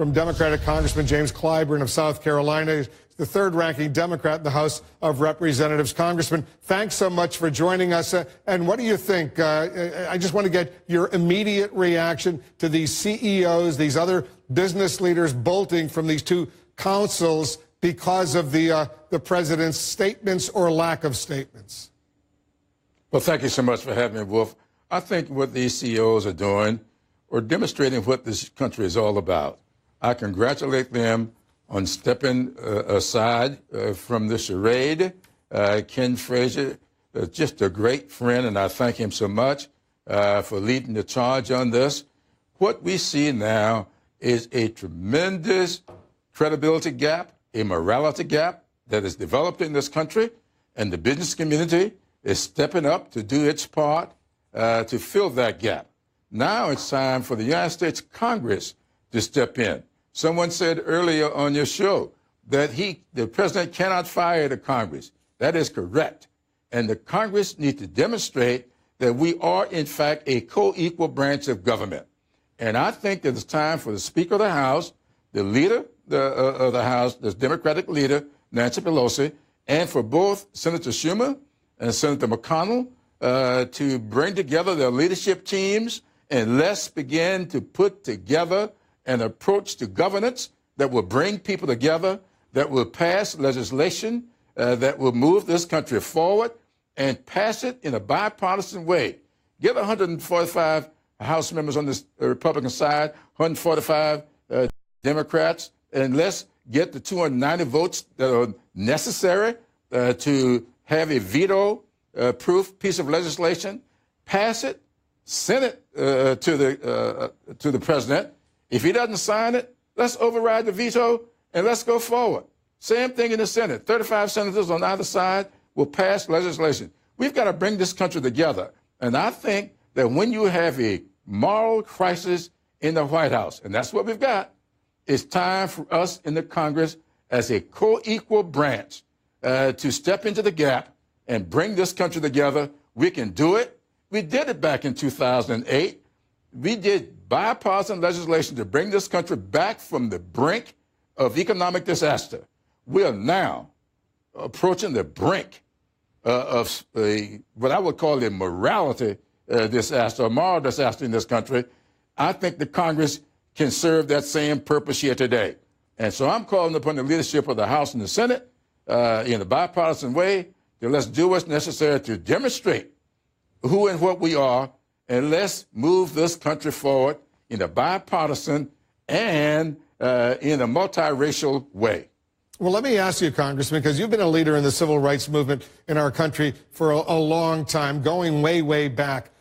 from Democratic Congressman James Clyburn of South Carolina. He's the third-ranking Democrat in the House of Representatives. Congressman, thanks so much for joining us. And what do you think? I just want to get your immediate reaction to these CEOs, these other business leaders bolting from these two councils because of the president's statements or lack of statements. Well, thank you so much for having me, Wolf. I think what these CEOs are doing or demonstrating what this country is all about. I congratulate them on stepping aside from the charade. Ken Frazier, just a great friend, and I thank him so much for leading the charge on this. What we see now is a tremendous credibility gap, a morality gap that is developed in this country, and the business community is stepping up to do its part to fill that gap. Now it's time for the United States Congress to step in. Someone said earlier on your show that the president cannot fire the Congress. That is correct. And the Congress needs to demonstrate that we are, in fact, a co-equal branch of government. And I think that it's time for the Speaker of the House, the leader of the House, the Democratic leader, Nancy Pelosi, and for both Senator Schumer and Senator McConnell to bring together their leadership teams, and let's begin to put together an approach to governance that will bring people together, that will pass legislation that will move this country forward and pass it in a bipartisan way. Get 145 House members on the Republican side, 145 Democrats, and let's get the 290 votes that are necessary to have a veto-proof piece of legislation, pass it, send it to the president. If he doesn't sign it, let's override the veto and let's go forward. Same thing in the Senate. 35 senators on either side will pass legislation. We've got to bring this country together. And I think that when you have a moral crisis in the White House, and that's what we've got, it's time for us in the Congress as a co-equal branch to step into the gap and bring this country together. We can do it. We did it back in 2008. We did bipartisan legislation to bring this country back from the brink of economic disaster. We are now approaching the brink of what I would call a morality disaster, a moral disaster in this country. I think the Congress can serve that same purpose here today. And so I'm calling upon the leadership of the House and the Senate in a bipartisan way to let's do what's necessary to demonstrate who and what we are, and let's move this country forward in a bipartisan and in a multiracial way. Well, let me ask you, Congressman, because you've been a leader in the civil rights movement in our country for a long time, going way, way back.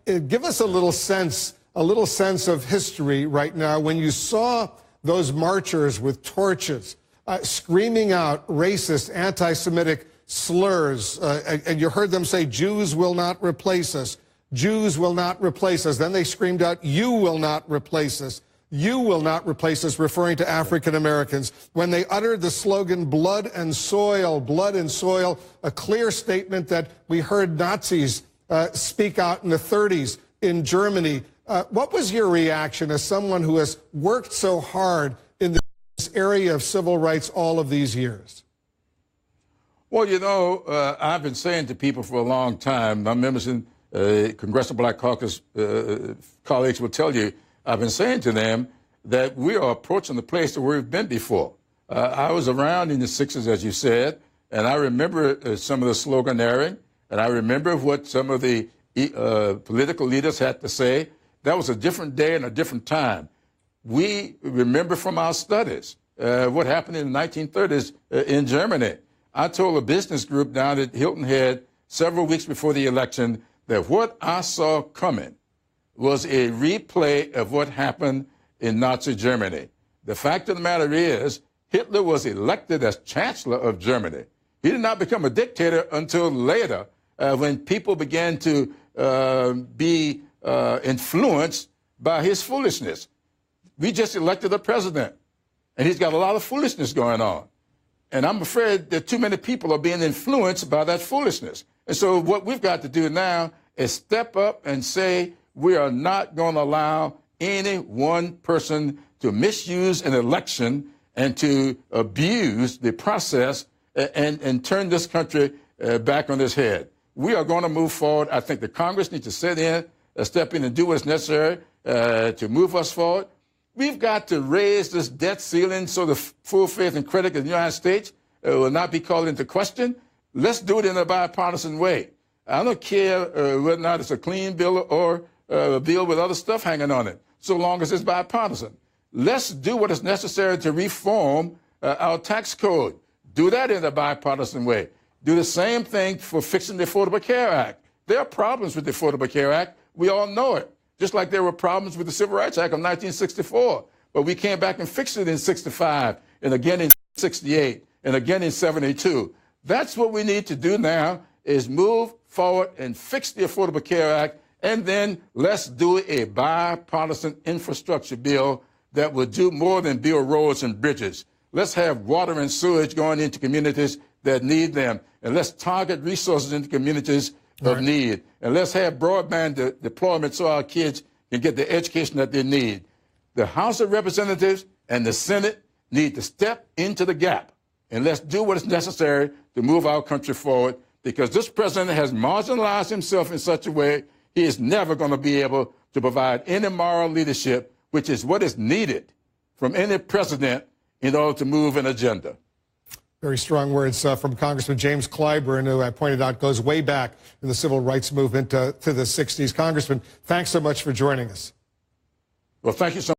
Give us a little sense of history right now when you saw those marchers with torches screaming out racist, anti-Semitic slurs, and you heard them say, "Jews will not replace us. Jews will not replace us." Then they screamed out, "You will not replace us. You will not replace us," referring to African Americans. When they uttered the slogan, blood and soil, a clear statement that we heard Nazis speak out in the 30s in Germany. What was your reaction as someone who has worked so hard in this area of civil rights all of these years? Well, you know, I've been saying to people for a long time, my members in Congressional Black Caucus colleagues will tell you, I've been saying to them that we are approaching the place where we've been before. I was around in the 60s, as you said, and I remember some of the sloganeering, and I remember what some of the political leaders had to say. That was a different day and a different time. We remember from our studies what happened in the 1930s in Germany. I told a business group down at Hilton Head several weeks before the election that what I saw coming was a replay of what happened in Nazi Germany. The fact of the matter is, Hitler was elected as Chancellor of Germany. He did not become a dictator until later, when people began to be influenced by his foolishness. We just elected a president, and he's got a lot of foolishness going on. And I'm afraid that too many people are being influenced by that foolishness. And so what we've got to do now is step up and say we are not going to allow any one person to misuse an election and to abuse the process and turn this country back on its head. We are going to move forward. I think the Congress needs to sit in, step in and do what's necessary to move us forward. We've got to raise this debt ceiling so the full faith and credit of the United States will not be called into question. Let's do it in a bipartisan way. I don't care whether or not it's a clean bill or a bill with other stuff hanging on it, so long as it's bipartisan. Let's do what is necessary to reform our tax code. Do that in a bipartisan way. Do the same thing for fixing the Affordable Care Act. There are problems with the Affordable Care Act. We all know it. Just like there were problems with the Civil Rights Act of 1964. But we came back and fixed it in 65, and again in 68, and again in 72. That's what we need to do now, is move forward and fix the Affordable Care Act, and then let's do a bipartisan infrastructure bill that will do more than build roads and bridges. Let's have water and sewage going into communities that need them, and let's target resources into communities of need. And let's have broadband deployment so our kids can get the education that they need. The House of Representatives and the Senate need to step into the gap, and let's do what is necessary to move our country forward, because this president has marginalized himself in such a way he is never going to be able to provide any moral leadership, which is what is needed from any president in order to move an agenda. Very strong words from Congressman James Clyburn, who I pointed out goes way back in the civil rights movement to the 60s. Congressman, thanks so much for joining us. Well, thank you so much.